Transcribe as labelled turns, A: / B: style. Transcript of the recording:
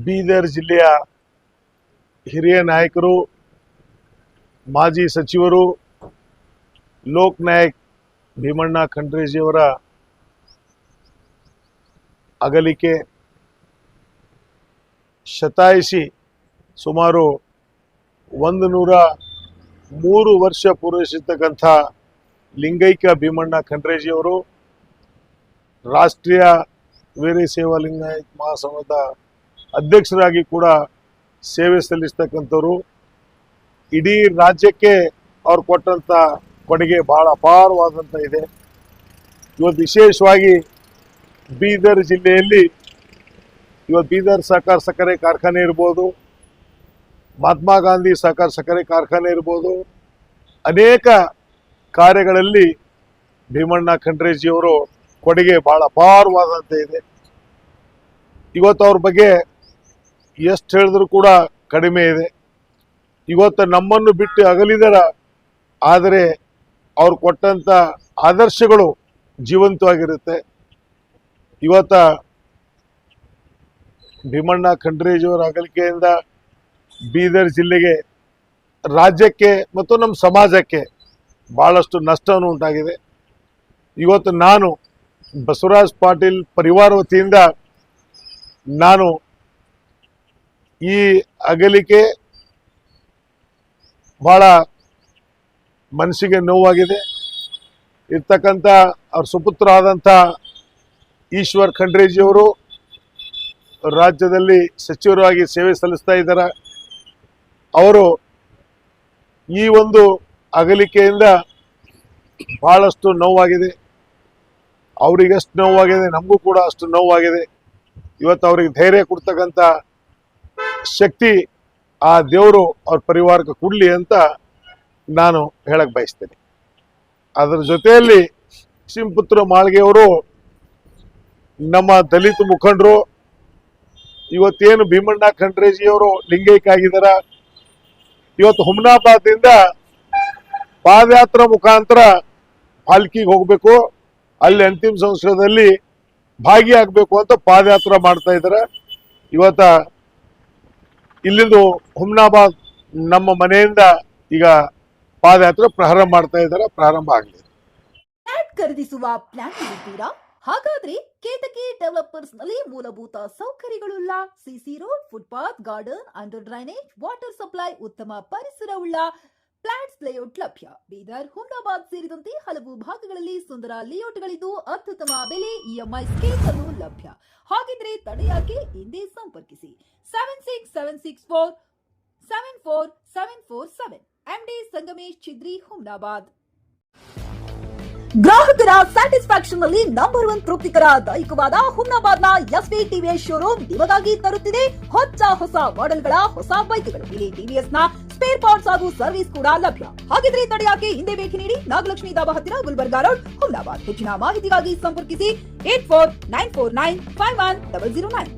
A: ಬೀದರ್ ಜಿಲ್ಲೆಯ ಹಿರಿಯ ನಾಯಕರು, ಮಾಜಿ ಸಚಿವರು ಲೋಕ್ ನಾಯಕ್ ಭೀಮಣ್ಣ ಖಂಡ್ರೇಜಿಯವರ ಅಗಲಿಕೆ ಶತಾಯಿಸಿ ಸುಮಾರು 103 ವರ್ಷ ಪೂರೈಸಿರ್ತಕ್ಕಂಥ ಲಿಂಗೈಕ್ಯ ಭೀಮಣ್ಣ ಖಂಡ್ರೇಜಿಯವರು ರಾಷ್ಟ್ರೀಯ ವೀರಶೈವ ಲಿಂಗಾಯತ ಮಹಾಸಂಘದ ಅಧ್ಯಕ್ಷರಾಗಿ ಕೂಡ ಸೇವೆ ಸಲ್ಲಿಸ್ತಕ್ಕಂಥವ್ರು. ಇಡೀ ರಾಜ್ಯಕ್ಕೆ ಅವ್ರು ಕೊಟ್ಟಂಥ ಕೊಡುಗೆ ಬಹಳ ಅಪಾರವಾದಂಥ ಇದೆ. ಇವತ್ತು ವಿಶೇಷವಾಗಿ ಬೀದರ್ ಜಿಲ್ಲೆಯಲ್ಲಿ ಇವತ್ತು ಬೀದರ್ ಸಹಕಾರ ಸಕ್ಕರೆ ಕಾರ್ಖಾನೆ ಇರ್ಬೋದು, ಮಹಾತ್ಮ ಗಾಂಧಿ ಸಹಕಾರ ಸಕ್ಕರೆ ಕಾರ್ಖಾನೆ ಇರ್ಬೋದು, ಅನೇಕ ಕಾರ್ಯಗಳಲ್ಲಿ ಭೀಮಣ್ಣ ಖಂಡ್ರೇಜಿಯವರು ಕೊಡುಗೆ ಬಹಳ ಅಪಾರವಾದಂಥ ಇದೆ. ಇವತ್ತು ಅವ್ರ ಬಗ್ಗೆ ಎಷ್ಟು ಹೇಳಿದ್ರು ಕೂಡ ಕಡಿಮೆ ಇದೆ. ಇವತ್ತು ನಮ್ಮನ್ನು ಬಿಟ್ಟು ಅಗಲಿದರ, ಆದರೆ ಅವ್ರು ಕೊಟ್ಟಂಥ ಆದರ್ಶಗಳು ಜೀವಂತವಾಗಿರುತ್ತೆ. ಇವತ್ತ ಭೀಮಣ್ಣ ಖಂಡ್ರೇಜಿಯವರ ಅಗಲಿಕೆಯಿಂದ ಬೀದರ್ ಜಿಲ್ಲೆಗೆ, ರಾಜ್ಯಕ್ಕೆ ಮತ್ತು ನಮ್ಮ ಸಮಾಜಕ್ಕೆ ಭಾಳಷ್ಟು ನಷ್ಟವನ್ನು ಉಂಟಾಗಿದೆ. ಇವತ್ತು ನಾನು ಬಸವರಾಜ್ ಪಾಟೀಲ್ ಪರಿವಾರ ವತಿಯಿಂದ ನಾನು ಈ ಅಗಲಿಕೆ ಭಾಳ ಮನಸ್ಸಿಗೆ ನೋವಾಗಿದೆ. ಇರ್ತಕ್ಕಂಥ ಅವ್ರ ಸುಪುತ್ರ ಆದಂಥ ಈಶ್ವರ್ ಖಂಡ್ರೇಜಿಯವರು ರಾಜ್ಯದಲ್ಲಿ ಸಚಿವರಾಗಿ ಸೇವೆ ಸಲ್ಲಿಸ್ತಾ ಇದ್ದಾರೆ. ಅವರು ಈ ಒಂದು ಅಗಲಿಕೆಯಿಂದ ಭಾಳಷ್ಟು ನೋವಾಗಿದೆ. ಅವರಿಗೆಷ್ಟು ನೋವಾಗಿದೆ, ನಮಗೂ ಕೂಡ ಅಷ್ಟು ನೋವಾಗಿದೆ. ಇವತ್ತು ಅವ್ರಿಗೆ ಧೈರ್ಯ ಕೊಡ್ತಕ್ಕಂಥ ಶಕ್ತಿ ಆ ದೇವರು ಅವ್ರ ಪರಿವಾರಕ್ಕೆ ಕೊಡಲಿ ಅಂತ ನಾನು ಹೇಳಕ್ ಬಯಸ್ತೇನೆ. ಅದರ ಜೊತೆಯಲ್ಲಿ ಸಿಂಪುತ್ರ ಮಾಳ್ಗೆಯವರು ನಮ್ಮ ದಲಿತ ಮುಖಂಡರು. ಇವತ್ತೇನು ಭೀಮಣ್ಣ ಖಂಡ್ರೇಜಿಯವರು ಲಿಂಗೈಕ್ಯ ಆಗಿದ್ದಾರೆ, ಇವತ್ತು ಹುಮ್ನಾಬಾದ್ದಿಂದ ಪಾದಯಾತ್ರಾ ಮುಖಾಂತರ ಪಾಲ್ಕಿಗೆ ಹೋಗಬೇಕು, ಅಲ್ಲಿ ಅಂತಿಮ ಸಂಸ್ಕಾರದಲ್ಲಿ ಭಾಗಿಯಾಗಬೇಕು ಅಂತ ಪಾದಯಾತ್ರಾ ಮಾಡ್ತಾ ಇದ್ದಾರೆ. ಇವತ್ತ ಇಲ್ಲಿಂದು ಹುಮ್ನಾಬಾದ್ ನಮ್ಮ ಮನೆಯಿಂದ ಈಗ ಪಾದಯಾತ್ರೆ ಪ್ರಾರಂಭ ಮಾಡ್ತಾ ಇದ್ದಾರೆ. ಪ್ರಾರಂಭ ಆಗಲಿ.
B: ಫ್ಲಾಟ್ ಖರೀದಿಸುವ ಪ್ಲಾನ್ ಇದ್ದೀರಾ? ಹಾಗಾದ್ರೆ ಕೇತಕಿ ಡೆವಲಪರ್ಸ್ ನಲ್ಲಿ ಮೂಲಭೂತ ಸೌಕರ್ಯಗಳುಳ್ಳ CC road, footpath, garden, under drainage, water supply, ಉತ್ತಮ ಪರಿಸರವುಳ್ಳ ಫ್ಲಾಟ್ಸ್ ಲೇಔಟ್ ಲಭ್ಯ. ಬೀದರ್, ಹುಮ್ನಾಬಾದ್ ಸೇರಿದಂತೆ ಹಲವು ಭಾಗಗಳಲ್ಲಿ ಸುಂದರ ಲೇಔಟ್ಗಳಿದ್ದು ಅತ್ಯುತ್ತಮ ಬೆಲೆ, ಇಎಂಐ ಸ್ಕೀಮ್ಸ್ ಅನ್ನು ಲಭ್ಯ. ಹಾಗಿದ್ರೆ ತಡೆಯಾಕೆ? ಹಿಂದೆ ಸಂಪರ್ಕಿಸಿ 7676474747 MD ಸಂಗಮೇಶ್ ಚಿದ್ರಿ, ಹುಮ್ನಾಬಾದ್. ಗ್ರಾಹಕರ ಸ್ಯಾಟಿಸ್ಫ್ಯಾಕ್ಷನ್ ನಲ್ಲಿ ನಂಬರ್ 1 ತೃಪ್ತಿಕರ ದೈಹಿಕವಾದ ಹುಮ್ನಾಬಾದ್ನ ಎಸ್ವಿ ಟಿವಿಎಸ್ ಶೋರೂಮ್ ನಿಮಗಾಗಿ ತರುತ್ತಿದೆ ಹೊಸ ಮಾಡೆಲ್ಗಳ ಹೊಸ ಬೈಕ್ಗಳು. ಇಲ್ಲಿ ಟಿವಿಎಸ್ ನ ಸ್ಪೇರ್ ಪಾರ್ಟ್ಸ್ ಹಾಗೂ ಸರ್ವಿಸ್ ಕೂಡ ಲಭ್ಯ. ಹಾಗಿದ್ರೆ ತಡೆಯಾಕೆ? ಹಿಂದೆ ಭೇಟಿ ನೀಡಿ. ನಾಗಲಕ್ಷ್ಮಿ ದಾಬಾ ಹತ್ತಿರ, ಗುಲ್ಬರ್ಗಾ ರೋಡ್, ಹುಮ್ನಾಬಾದ್. ಹೆಚ್ಚಿನ ಮಾಹಿತಿಗಾಗಿ ಸಂಪರ್ಕಿಸಿ 8494951009.